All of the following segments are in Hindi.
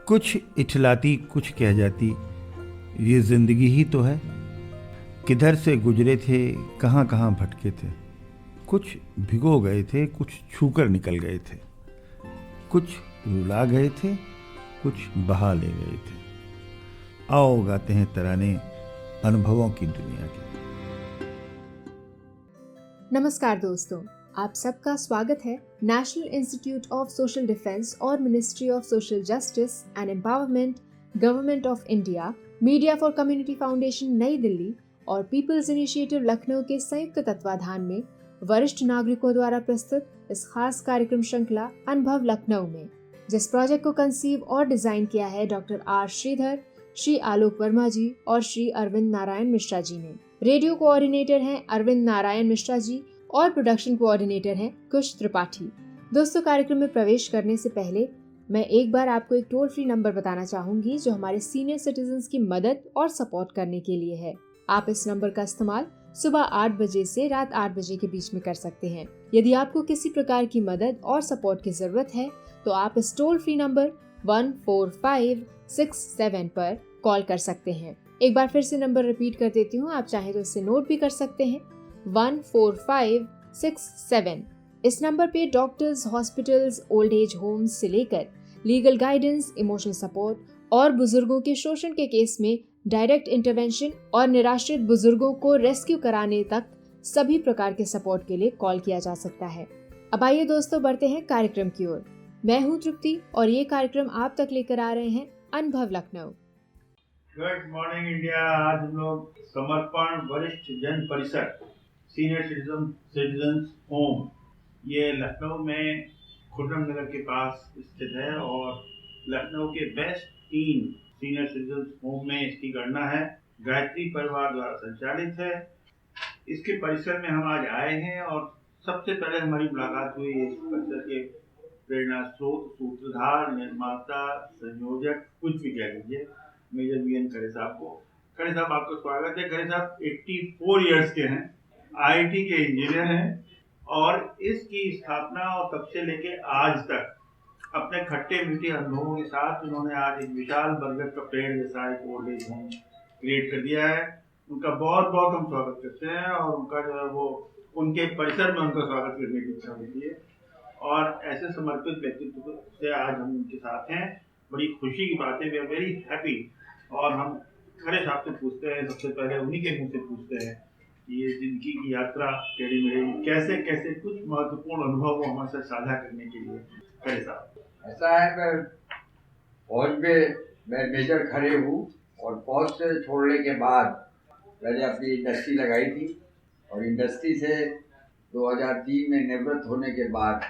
कुछ इठलाती कुछ कह जाती, ये जिंदगी ही तो है। किधर से गुजरे थे, कहाँ कहाँ भटके थे। कुछ भिगो गए थे, कुछ छूकर निकल गए थे। कुछ रुला गए थे, कुछ बहा ले गए थे। आओ गाते हैं तराने अनुभवों की दुनिया के। नमस्कार दोस्तों, आप सबका स्वागत है National Institute of Social Defence और Ministry of Social Justice and Empowerment, Government of India, Media for Community Foundation New Delhi और पीपल्स इनिशिएटिव लखनऊ के संयुक्त तत्वाधान में वरिष्ठ नागरिकों द्वारा प्रस्तुत इस खास कार्यक्रम श्रृंखला अनुभव लखनऊ में, जिस प्रोजेक्ट को कंसीव और डिजाइन किया है डॉक्टर आर श्रीधर, श्री आलोक वर्मा जी और श्री अरविंद नारायण मिश्रा जी ने। रेडियो कोऑर्डिनेटर हैं अरविंद नारायण मिश्रा जी और प्रोडक्शन कोऑर्डिनेटर हैं कुश त्रिपाठी। दोस्तों, कार्यक्रम में प्रवेश करने से पहले मैं एक बार आपको एक टोल फ्री नंबर बताना चाहूंगी जो हमारे सीनियर सिटीजन्स की मदद और सपोर्ट करने के लिए है। आप इस नंबर का इस्तेमाल सुबह 8 बजे से रात 8 बजे के बीच में कर सकते हैं। यदि आपको किसी प्रकार की मदद और सपोर्ट की जरूरत है तो आप इस टोल फ्री नंबर 14567 पर कॉल कर सकते हैं। एक बार फिर से नंबर रिपीट कर देती हूँ, आप चाहें तो इसे नोट भी कर सकते हैं। 14567। इस नंबर पे doctors, hospitals, old age homes से लेकर लीगल गाइडेंस, इमोशनल सपोर्ट और बुजुर्गों के शोषण के केस में डायरेक्ट इंटरवेंशन और निराश्रित बुजुर्गों को रेस्क्यू कराने तक सभी प्रकार के सपोर्ट के लिए कॉल किया जा सकता है। अब आइए दोस्तों, बढ़ते हैं कार्यक्रम की ओर। मैं हूँ तृप्ति और ये कार्यक्रम आप तक लेकर आ रहे हैं अनुभव लखनऊ। Good morning India. आज हम लोग समर्पण वरिष्ठ जन परिषद सीनियर सिटीजन होम, ये लखनऊ में खुर्रम नगर के पास स्थित है और लखनऊ के बेस्ट 3 सीनियर सिटीजन होम में इसकी गणना है। गायत्री परिवार द्वारा संचालित है। इसके परिसर में हम आज आए हैं और सबसे पहले हमारी मुलाकात हुई इस परिसर के प्रेरणा स्रोत, सूत्रधार, निर्माता, संयोजक, कुछ भी कह लीजिए, मेजर वीएन खरे साहब को। खरे साहब, आपका स्वागत है। खरे साहब 84 इयर्स के हैं, आईआईटी के इंजीनियर हैं और इसकी स्थापना और तब से लेके आज तक अपने खट्टे मीठे अनुभवों के साथ उन्होंने आज एक विशाल बरगद का पेड़ जैसा एक ओल्ड एज होम क्रिएट कर दिया है। उनका बहुत बहुत हम स्वागत करते हैं और उनका जो है वो उनके परिसर में उनका स्वागत करने की इच्छा होती है और ऐसे समर्पित व्यक्तित्व से आज हम उनके साथ हैं। बड़ी खुशी की बात है, वी आर वेरी हैप्पी। और हम खरे साहब से पूछते हैं, सबसे पहले उन्हीं के मुंह से पूछते हैं ये जिंदगी की यात्रा टेढ़ी मेढ़ी कैसे कैसे कुछ महत्वपूर्ण अनुभव वो हमारे साथ साझा करने के लिए। खरे साहब, ऐसा है, मैं फौज में मैं मेजर खरे हूँ और फौज से छोड़ने के बाद मैंने अपनी इंडस्ट्री लगाई थी और इंडस्ट्री से 2003 में निवृत्त होने के बाद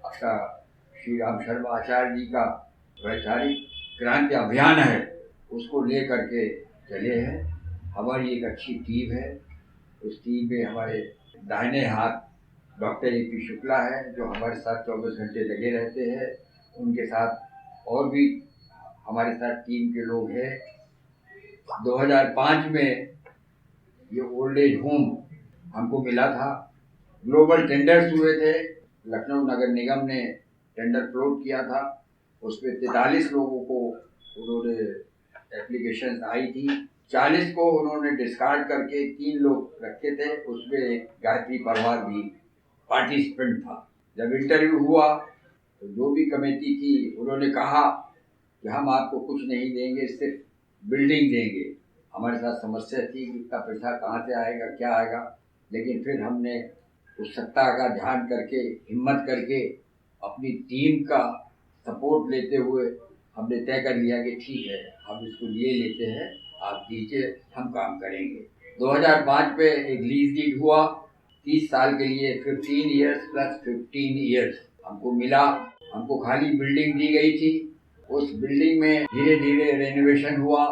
आपका श्री राम शर्मा आचार्य जी का वैचारिक क्रांति अभियान है, उसको ले करके चले हैं। हमारी एक अच्छी टीम है। उस टीम में हमारे दाहिने हाथ डॉक्टर ए.पी. शुक्ला है जो हमारे साथ 24 घंटे लगे रहते हैं। उनके साथ और भी हमारे साथ टीम के लोग हैं। 2005 में ये ओल्ड एज होम हमको मिला था। ग्लोबल टेंडर्स हुए थे, लखनऊ नगर निगम ने टेंडर फ्लोट किया था। उसमें 43 लोगों को उन्होंने एप्लीकेशन आई थी, 40 को उन्होंने डिस्कार्ड करके 3 लोग रखे थे। उसमें एक गायत्री परिवार भी पार्टिसिपेंट था। जब इंटरव्यू हुआ तो जो भी कमेटी थी उन्होंने कहा कि हम आपको कुछ नहीं देंगे, सिर्फ बिल्डिंग देंगे। हमारे साथ समस्या थी कि इतना पैसा कहाँ से आएगा, क्या आएगा, लेकिन फिर हमने उस सत्ता का ध्यान करके, हिम्मत करके, अपनी टीम का सपोर्ट लेते हुए हमने तय कर लिया कि ठीक है, हम इसको लिए लेते हैं, आप दीजिए, हम काम करेंगे। 2005 में एक लीज डीड हुआ 30 साल के लिए, 15 इयर्स प्लस 15 इयर्स हमको मिला। हमको खाली बिल्डिंग दी गई थी। उस बिल्डिंग में धीरे धीरे रेनोवेशन हुआ,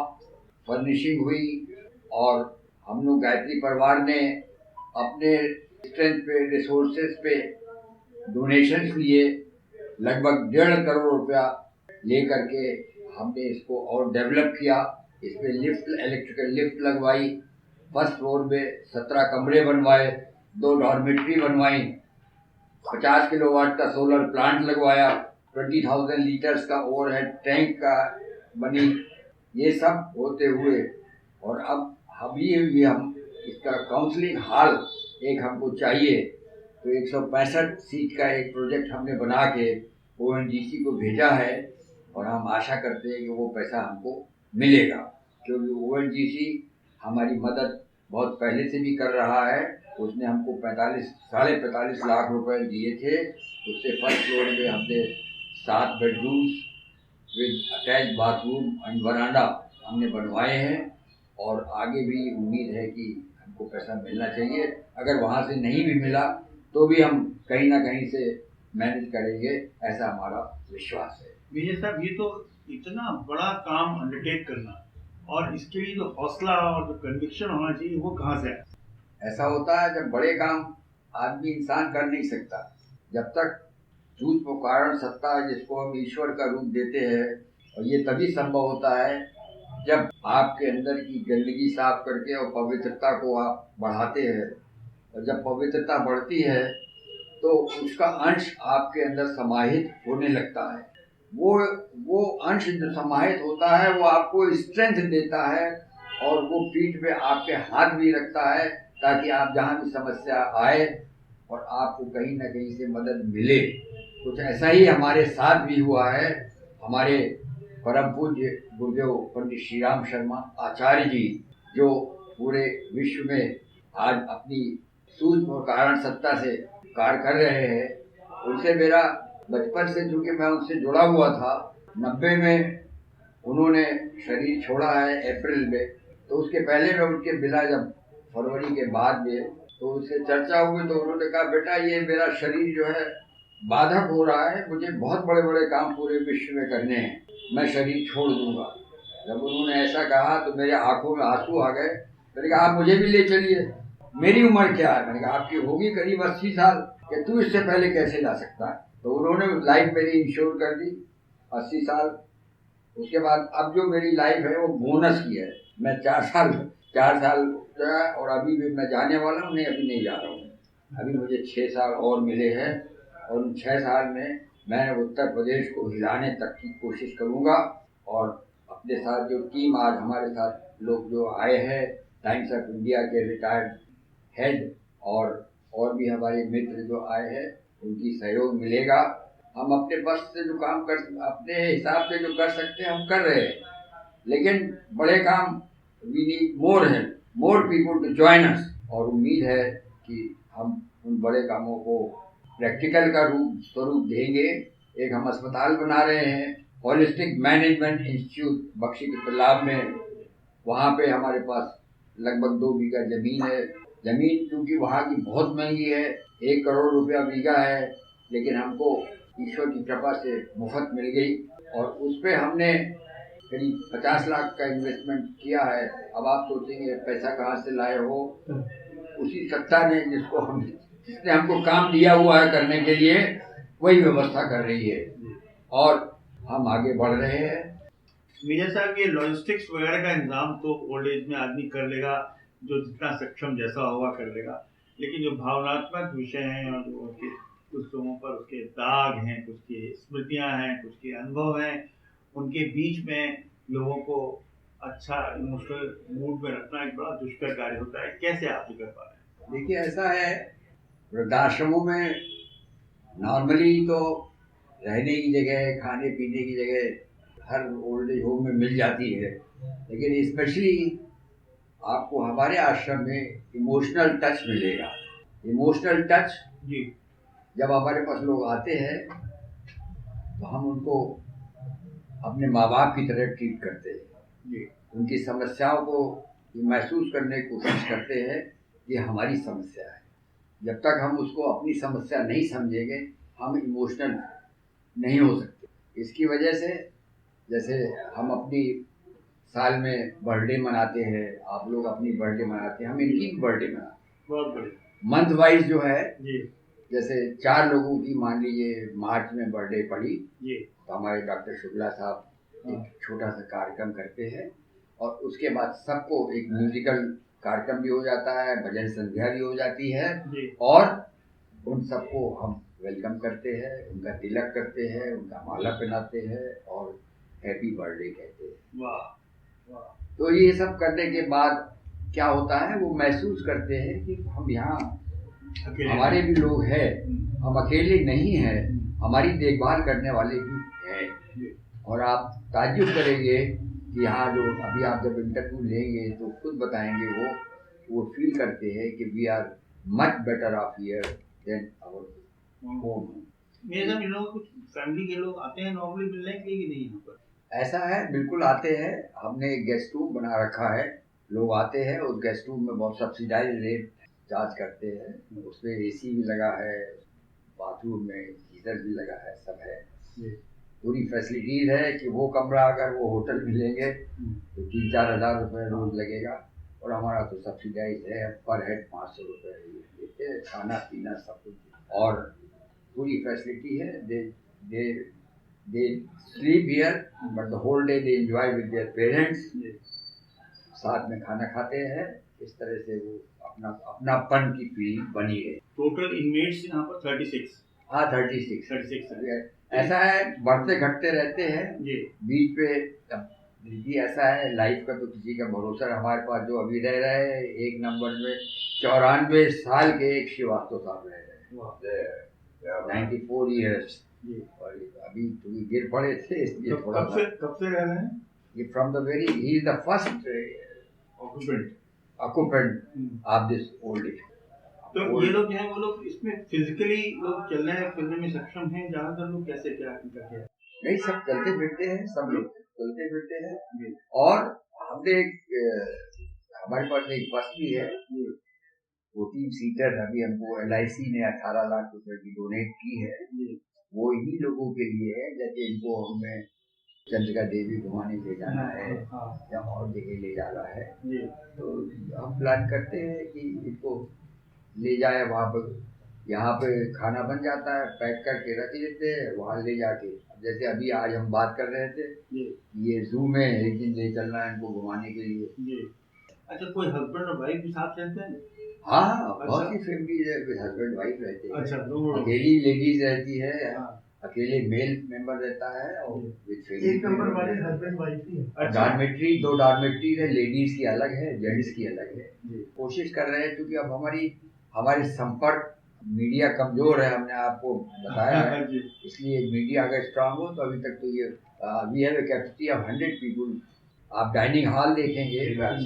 फर्निशिंग हुई और हम लोग गायत्री परिवार ने अपने स्ट्रेंथ पे, रिसोर्सेज पे डोनेशंस लिए। लगभग 1.5 करोड़ रुपया ले करके हमने इसको और डेवलप किया। इसमें लिफ्ट, इलेक्ट्रिकल लिफ्ट लगवाई, फर्स्ट फ्लोर में 17 कमरे बनवाए, 2 डॉर्मेट्री बनवाई, 50 किलोवाट का सोलर प्लांट लगवाया 20,000 लीटर्स का ओवरहेड टैंक का बनी, ये सब होते हुए और अब अभी भी हम इसका काउंसलिंग हॉल एक हमको चाहिए, तो 165 सीट का एक प्रोजेक्ट हमने बना के ONGC को भेजा है और हम आशा करते हैं कि वो पैसा हमको मिलेगा, क्योंकि ONGC हमारी मदद बहुत पहले से भी कर रहा है। उसने हमको 45 लाख रुपए दिए थे। उससे फर्स्ट फ्लोर में हमने 7 bedrooms with attach bathroom and veranda हमने बनवाए हैं और आगे भी उम्मीद है कि हमको पैसा मिलना चाहिए। अगर वहाँ से नहीं भी मिला तो भी हम कहीं ना कहीं से मैनेज करेंगे, ऐसा हमारा विश्वास है। विजय साहब, ये तो इतना बड़ा काम अंडरटेक करना और इसके लिए जो हौसला और जो कन्विक्शन होना चाहिए वो कहाँ से है? ऐसा होता है जब बड़े काम आदमी इंसान कर नहीं सकता, जब तक झूठ कारण सत्ता जिसको हम ईश्वर का रूप देते हैं, और ये तभी संभव होता है जब आपके अंदर की गंदगी साफ करके और पवित्रता को आप बढ़ाते हैं। और जब पवित्रता बढ़ती है तो उसका अंश आपके अंदर समाहित होने लगता है। वो अंश जो समाहित होता है वो आपको स्ट्रेंथ देता है और वो पीठ पे आपके हाथ भी रखता है ताकि आप जहाँ भी समस्या आए और आपको कहीं ना कहीं से मदद मिले। कुछ ऐसा ही हमारे साथ भी हुआ है। हमारे परम पूज्य गुरुदेव पंडित श्री राम शर्मा आचार्य जी, जो पूरे विश्व में आज अपनी सूक्ष्म कारण सत्ता से कार्य कर रहे हैं, उनसे मेरा बचपन से, चूँकि मैं उनसे जुड़ा हुआ था, 90 में उन्होंने शरीर छोड़ा है अप्रैल में, तो उसके पहले मैं उनके मिला जब फरवरी के बाद में, तो उससे चर्चा हुई तो उन्होंने कहा बेटा ये मेरा शरीर जो है बाधक हो रहा है, मुझे बहुत बड़े बड़े काम पूरे विश्व में करने हैं, मैं शरीर छोड़ दूंगा। जब उन्होंने ऐसा कहा तो मेरे आंखों में आंसू आ गए। मैंने कहा आप मुझे भी ले चलिए, मेरी उम्र क्या है? मैंने कहा आपकी होगी करीब 80 साल, कि तू इससे पहले कैसे जा सकता है? तो उन्होंने लाइफ मेरी इंश्योर कर दी 80 साल। उसके बाद अब जो मेरी लाइफ है वो बोनस की है। मैं 4 साल और अभी भी मैं जाने वाला हूँ, अभी नहीं जा रहा हूँ। अभी मुझे 6 साल और मिले हैं और उन 6 साल में मैं उत्तर प्रदेश को हिलाने तक की कोशिश करूँगा। और अपने साथ जो टीम आज हमारे साथ लोग जो आए हैं, टाइम्स ऑफ इंडिया के रिटायर्ड हेड और भी हमारे मित्र जो आए हैं, उनकी सहयोग मिलेगा। हम अपने बस से जो काम कर, अपने हिसाब से जो कर सकते हैं हम कर रहे हैं, लेकिन बड़े काम we need more people to join us. और उम्मीद है कि हम उन बड़े कामों को प्रैक्टिकल का स्वरूप देंगे। एक हम अस्पताल बना रहे हैं, होलिस्टिक मैनेजमेंट इंस्टीट्यूट बख्शी के तालाब में। वहाँ पे हमारे पास लगभग 2 बीघा जमीन है। जमीन क्योंकि वहाँ की बहुत महंगी है, 1 करोड़ रुपया बीघा है, लेकिन हमको ईश्वर की कृपा से मुफ्त मिल गई और उस पर हमने करीब 50 लाख का इन्वेस्टमेंट किया है। अब आप सोचेंगे पैसा कहाँ से लाए हो? उसी सत्ता ने जिसने हमको काम दिया हुआ है करने के लिए, वही व्यवस्था कर रही है और हम आगे बढ़ रहे हैं। विजय साहब, ये लॉजिस्टिक्स वगैरह का इंतजाम तो ओल्ड एज में आदमी कर लेगा, जो जितना सक्षम जैसा होगा कर लेगा, लेकिन जो भावनात्मक विषय हैं और जो उसके कुछ लोगों पर उसके दाग हैं, कुछ की स्मृतियां हैं, कुछ के अनुभव हैं, उनके बीच में लोगों को अच्छा इमोशनल मूड में रखना एक बड़ा दुष्कर कार्य होता है। कैसे आप ये कर पा रहे हैं? देखिए ऐसा है, वृद्धाश्रमों में नॉर्मली तो रहने की जगह, खाने पीने की जगह हर ओल्ड एज होम में मिल जाती है, लेकिन स्पेशली आपको हमारे आश्रम में इमोशनल टच मिलेगा। इमोशनल टच जी, जब हमारे पास लोग आते हैं तो हम उनको अपने माँ बाप की तरह ट्रीट करते हैं जी, उनकी समस्याओं को महसूस करने की कोशिश करते हैं, ये हमारी समस्या है। जब तक हम उसको अपनी समस्या नहीं समझेंगे, हम इमोशनल नहीं हो सकते। इसकी वजह से जैसे हम अपनी साल में बर्थडे मनाते हैं, आप लोग अपनी बर्थडे मनाते हैं, हम इनकी भी बर्थडे मनाते हैं। बहुत बढ़िया। मंथ वाइज जो है जी, जैसे 4 लोगों की मान लीजिए मार्च में बर्थडे पड़ी, जी, तो हमारे डॉक्टर शुक्ला साहब एक छोटा सा कार्यक्रम करते हैं और उसके बाद सबको एक म्यूजिकल कार्यक्रम भी हो जाता है, भजन संध्या भी हो जाती है जी, और उन सबको हम वेलकम करते हैं, उनका तिलक करते हैं, उनका माला पहनाते हैं और हैप्पी बर्थडे कहते हैं। वाह वाह। तो ये सब करने के बाद क्या होता है, वो महसूस करते हैं कि हम यहाँ हमारे भी लोग हैं, हम अकेले नहीं हैं, हमारी देखभाल करने वाले भी हैं। और आप ताज्जुब करेंगे कि यहाँ जो अभी आप जब इंटरव्यू लेंगे तो खुद बताएंगे वो फील करते हैं कि we are much better off here than our home. मेरे साथ लोग कुछ फैमिली के लोग आते हैं नॉर्मली मिलने के लिए कि नहीं यहाँ पर? ऐसा है, बिल्कुल आते हैं। हमने एक गेस्ट रूम बना रखा है, लोग आते हैं, उस गेस्ट रूम में बहुत सब्सिडाइज रेट चार्ज करते हैं, उसमें एसी भी लगा है, बाथरूम में गीजर भी लगा है, सब है, पूरी फैसिलिटीज है कि वो कमरा अगर वो होटल में लेंगे तो 3-4 हज़ार रुपये रोज लगेगा, और हमारा तो सब्सिडाइज है, पर हेड 500 रुपये लेते हैं, खाना पीना सब कुछ, और पूरी फैसिलिटी है। They sleep here but the whole day they enjoy with their parents, साथ में खाना खाते हैं। इस तरह से वो अपनापन की फीलिंग बनी है। टोटल इनमेट्स यहाँ पर 36। हाँ 36 है। ऐसा है, बढ़ते घटते रहते हैं जी। बीच पे। जी ऐसा है, लाइफ का तो किसी का भरोसा, हमारे पास जो अभी रह रहे हैं एक नंबर में 94 साल के एक श्रीवास्तव साहब रह रहे हैं, 94 ईयर्स, और अभी तो गिर पड़े थे इसलिए थोड़ा। कब से रह रहे हैं ये? From the very, he is the first occupant of this old age. तो ये लोग जो है वो लोग इसमें फिजिकली लोग चलने फिरने में सक्षम हैं? ज्यादातर लोग कैसे क्या करते हैं? नहीं, सब चलते फिरते हैं, सब लोग चलते फिरते हैं। और हमने हमारे पास एक बस भी है, 14 सीटर, अभी हमको LIC ने 18 लाख रुपए की डोनेट की है। वो इन्हीं लोगों के लिए है, जैसे इनको हमें चंद्रिका देवी घुमाने ले जाना है या और जगह ले जाना है, तो हम प्लान करते हैं कि इनको ले जाए वहाँ पर। यहाँ पे खाना बन जाता है, पैक करके रख लेते हैं, वहाँ ले जाके, जैसे अभी आज हम बात कर रहे थे, ये जू में एक दिन ले चलना है इनको घुमाने के लिए। अच्छा, कोई हस्बैंड और वाइफ भी साथ रहते हैं? हाँ, बहुत सी फैमिली है, हस्बैंड वाइफ रहते हैं। अच्छा, अकेली लेडीज रहती है, अकेले मेल मेंबर रहता है, और एक नंबर वाले हस्बैंड वाइफ ही है। डॉर्मेट्री, 2 डॉर्मेट्री है, लेडीज की अलग है, जेंट्स की अलग है। कोशिश कर रहे हैं, क्योंकि अब हमारे संपर्क, मीडिया कमजोर है, हमने आपको बताया है, इसलिए मीडिया अगर स्ट्रांग हो तो अभी तक तो ये we have a capacity of 100 people. आप डाइनिंग हॉल देखेंगे,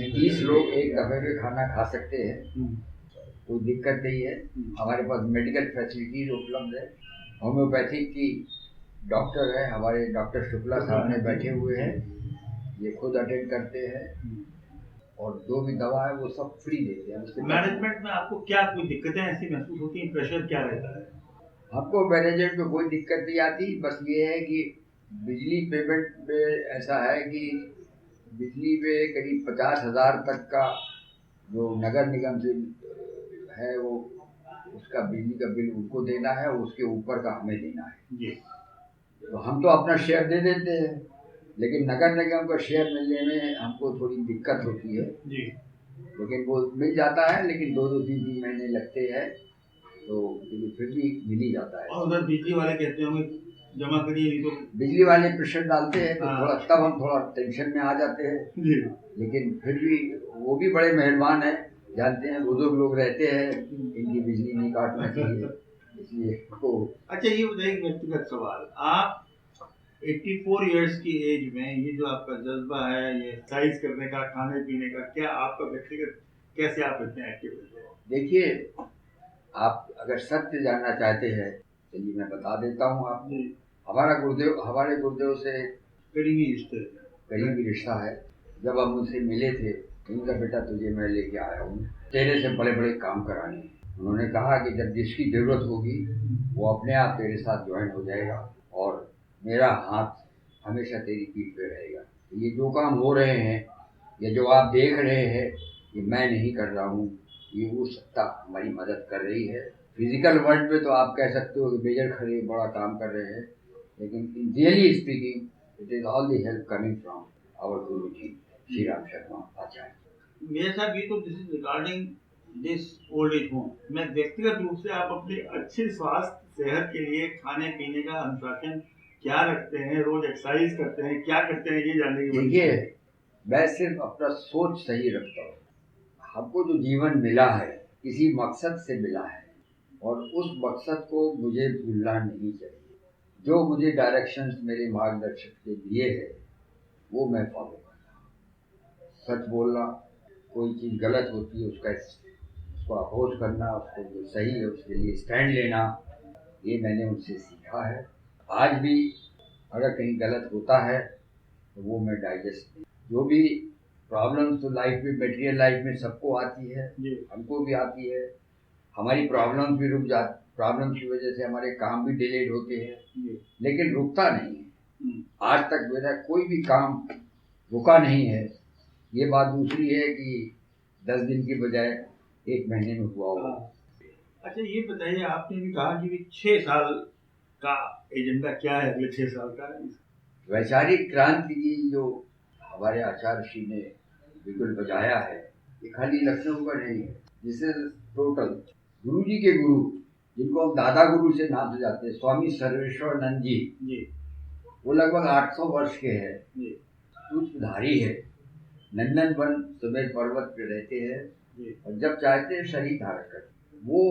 30 लोग एक दफे में खाना खा सकते हैं, कोई दिक्कत नहीं है। हमारे पास मेडिकल फैसिलिटीज उपलब्ध है, होम्योपैथिक की डॉक्टर है, हमारे डॉक्टर शुक्ला साहब ने बैठे हुए हैं, ये खुद अटेंड करते हैं, और जो भी दवा है वो सब फ्री देते हैं। मैनेजमेंट में आपको क्या कोई दिक्कतें ऐसी महसूस होती हैं? प्रेशर क्या रहता है? हमको मैनेजमेंट में कोई दिक्कत नहीं आती, बस ये है कि बिजली पेमेंट में ऐसा है कि बिजली में करीब 50,000 तक का जो नगर निगम से है, वो उसका बिजली का बिल उनको देना है, उसके ऊपर का हमें देना है। तो हम तो अपना शेयर दे देते हैं, लेकिन नगर निगम का शेयर मिलने में हमको थोड़ी दिक्कत होती है जी। लेकिन वो मिल जाता है, लेकिन 2-2, 3-3 महीने लगते हैं, तो फिर भी मिल ही जाता है। और उधर बिजली वाले कहते होंगे जमा करिए, तो बिजली वाले प्रेशर डालते हैं, तो थोड़ा तब हम थोड़ा टेंशन में आ जाते हैं जी। लेकिन फिर भी वो भी बड़े मेहरबान है, जानते हैं बुजुर्ग लोग रहते हैं, इनकी बिजली नहीं काटना चाहिए, इसलिए तो। अच्छा, ये बताइए व्यक्तिगत सवाल, आप 84 इयर्स की एज में ये जो आपका जज्बा है, ये एक्सरसाइज करने का, खाने पीने का, क्या आपका व्यक्तिगत कैसे आप इतने एक्टिव रहते हैं? देखिए, आप अगर सत्य जानना चाहते हैं, चलिए मैं बता देता हूँ आपको। हमारे गुरुदेव से करीबी रिश्ता है। जब हम उनसे मिले थे, उनका बेटा तुझे मैं लेके आया हूँ, तेरे से बड़े बड़े काम कराने। उन्होंने कहा कि जब जिसकी जरूरत होगी वो अपने आप तेरे साथ ज्वाइन हो जाएगा, और मेरा हाथ हमेशा तेरी पीठ पे रहेगा। ये जो काम हो रहे हैं, ये जो आप देख रहे हैं, ये मैं नहीं कर रहा हूँ, ये वो सत्ता हमारी मदद कर रही है। फिजिकल वर्ल्ड में तो आप कह सकते हो कि मेजर खड़े बड़ा काम कर रहे हैं, लेकिन in really speaking it is all the help coming from our guru ji Shri Ram Sharma आचार्य। मेरे साथ भी तो this is regarding this old age home में व्यक्तिगत रूप से आप अपने अच्छे स्वास्थ्य सेहत के लिए खाने पीने का अनुशासन क्या रखते हैं, रोज एक्सरसाइज करते हैं, क्या करते हैं, ये जानने की देखिए, मैं सिर्फ अपना सोच सही रखता हूँ। हमको जो जीवन मिला है किसी मकसद से मिला है और उस मकसद को मुझे भूलना नहीं चाहिए। जो मुझे डायरेक्शंस मेरे मार्गदर्शक के दिए हैं वो मैं फॉलो करता हूँ। सच बोलना, कोई चीज़ गलत होती है उसको अपोज करना, उसको जो सही है उसके लिए स्टैंड लेना, ये मैंने उनसे सीखा है। आज भी अगर कहीं गलत होता है तो वो मैं डाइजेस्ट, जो भी प्रॉब्लम्स तो लाइफ में, मटेरियल लाइफ में सबको आती है, हमको भी आती है। हमारी प्रॉब्लम्स भी रुक जाती, प्रॉब्लम्स की वजह से हमारे काम भी डिलेड होते हैं, लेकिन रुकता नहीं है। आज तक मेरा कोई भी काम रुका नहीं है। ये बात दूसरी है कि 10 दिन की बजाय 1 महीने में हुआ होगा। अच्छा, ये बताइए, आपने भी कहा कि 6 साल का एजेंडा क्या है अगले 6 साल का? वैचारिक क्रांति की जो हमारे आचार्य श्री ने बिल्कुल बजाया है, ये खाली लखनऊ का नहीं है, जिसे टोटल गुरु जी के गुरु, जिनको हम दादा गुरु से नाम से जाते हैं, स्वामी सर्वेश्वरानंद जी, वो लगभग 800 वर्ष के हैं, सूत्रधारी है, नंदनवन सुमेर पर्वत पे रहते हैं और जब चाहते हैं शरीर धारण करते। वो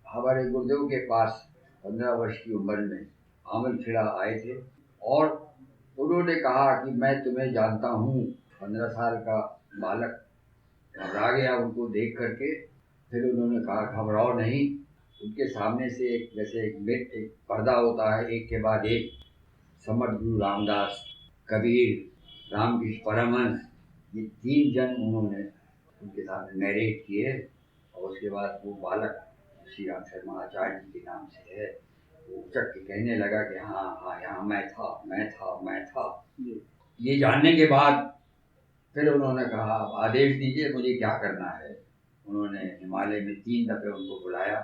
हमारे गुरुदेव के पास 15 वर्ष की उम्र में आमल खिड़ा आए थे और उन्होंने कहा कि मैं तुम्हें जानता हूँ। 15 साल का बालक घबरा गया उनको देख करके। फिर उन्होंने कहा घबराओ नहीं। उनके सामने से जैसे एक पर्दा होता है, एक के बाद एक, समर्थ गुरु रामदास, कबीर, रामकृष्ण परमहंस, ये 3 जन उन्होंने उनके सामने नरेट किए और उसके बाद वो बालक श्री राम शर्मा आचार्य जी के नाम से है, वो उचक के कहने लगा कि हाँ हाँ यहाँ मैं था। ये जानने के बाद फिर उन्होंने कहा आदेश दीजिए मुझे क्या करना है। उन्होंने हिमालय में 3 दफे उनको बुलाया।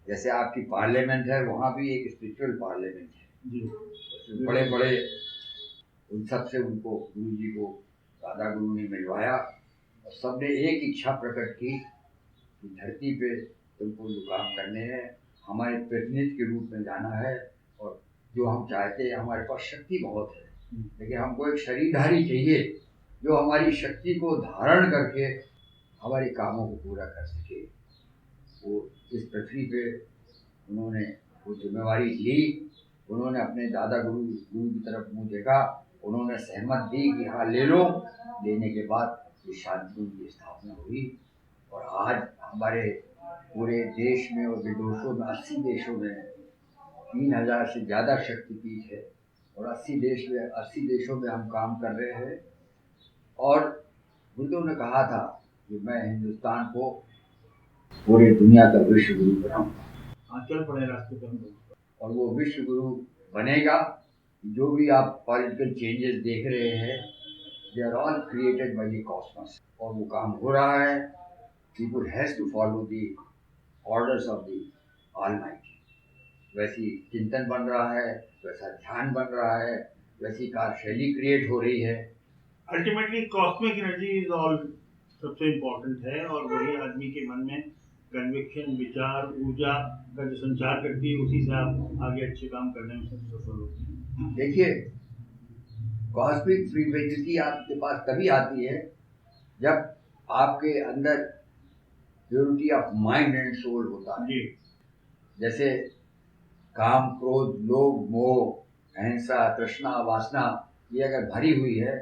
जैसे आपकी पार्लियामेंट है, वहाँ भी एक स्पिरिचुअल पार्लियामेंट है, बड़े बड़े उन सब से उनको गुरु जी को दादा गुरु ने मिलवाया और सबने एक इच्छा प्रकट की कि धरती पे तुमको जो काम करने हैं, हमारे प्रतिनिधि के रूप में जाना है और जो हम चाहते हैं, हमारे पास शक्ति बहुत है लेकिन हमको एक शरीरधारी चाहिए जो हमारी शक्ति को धारण करके हमारे कामों को पूरा कर सके। वो इस पृथ्वी पे उन्होंने वो जिम्मेवारी ली। उन्होंने अपने दादा गुरु की तरफ मुँह देखा, उन्होंने सहमत दी कि हाँ ले लो। लेने के बाद ये शांति की स्थापना हुई और आज हमारे पूरे देश में और विदेशों में 80 देशों में 3000 से ज़्यादा शक्तिपीठ है और 80 देशों में हम काम कर रहे हैं। और गुरुदेव ने कहा था कि मैं हिंदुस्तान को पूरी दुनिया का विश्व गुरु बनाऊंगा। चल पड़े रास्ते पर और वो विश्व गुरु बनेगा। जो भी आप पॉलिटिकल चेंजेस देख रहे हैं, they are all created by the cosmos और वो काम हो रहा है। People has to follow the orders of the almighty. वैसी चिंतन बन रहा है, वैसा ध्यान बन रहा है, वैसी कार्यशैली क्रिएट हो रही है। Ultimately cosmic energy is all सबसे इम्पोर्टेंट है और वही आदमी के मन में कन्विक्शन, विचार, ऊर्जा का जो संचार करती है, उसी से आप आगे अच्छे काम करने में सफल होते हैं। देखिए, कॉस्मिक फ्रीक्वेंसी आपके पास तभी आती है जब आपके अंदर purity of mind and soul होता है। जैसे काम, क्रोध, लोभ, मोह, अहिंसा, तृष्णा, वासना ये अगर भरी हुई है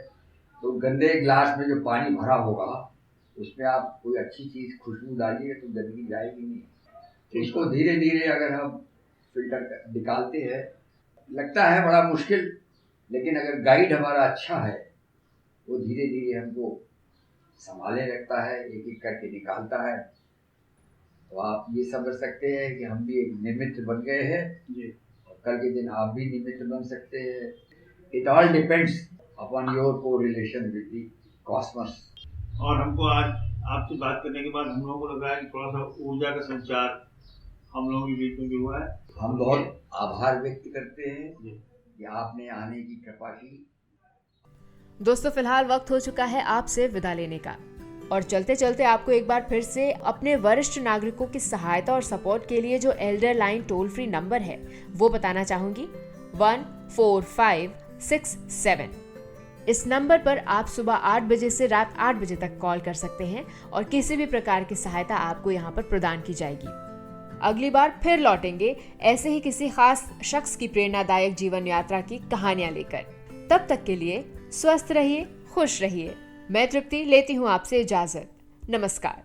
तो गंदे गिलास में जो पानी भरा होगा उसमें आप कोई अच्छी चीज़ खुशबू डालिए तो गंदगी जाएगी नहीं। तो इसको धीरे धीरे अगर हम फिल्टर निकालते हैं, लगता है बड़ा मुश्किल, लेकिन अगर गाइड हमारा अच्छा है वो धीरे धीरे हमको संभाले रखता है, एक एक करके निकालता है। तो आप ये समझ सकते हैं कि हम भी एक निमित्त बन गए हैं और कल के दिन आप भी निमित्त बन सकते हैं। It all depends upon your correlation with the cosmos. और हमको आज आपसे बात करने के बाद हम लोगों को लगा है कि थोड़ा सा ऊर्जा का संचार हम लोगों के बीच में भी हुआ है। हम बहुत आभार व्यक्त करते हैं कि आपने आने की कृपा की। दोस्तों, फिलहाल वक्त हो चुका है आपसे विदा लेने का। और चलते चलते आपको एक बार फिर से अपने वरिष्ठ नागरिकों की सहायता और सपोर्ट के लिए जो Elder line toll free number है वो बताना चाहूंगी, 14567। इस नंबर पर आप सुबह 8 बजे से रात 8 बजे तक कॉल कर सकते हैं और किसी भी प्रकार की सहायता आपको यहाँ पर प्रदान की जाएगी। अगली बार फिर लौटेंगे ऐसे ही किसी खास शख्स की प्रेरणादायक जीवन यात्रा की कहानियां लेकर। तब तक के लिए स्वस्थ रहिए, खुश रहिए। मैं तृप्ति लेती हूँ आपसे इजाजत। नमस्कार।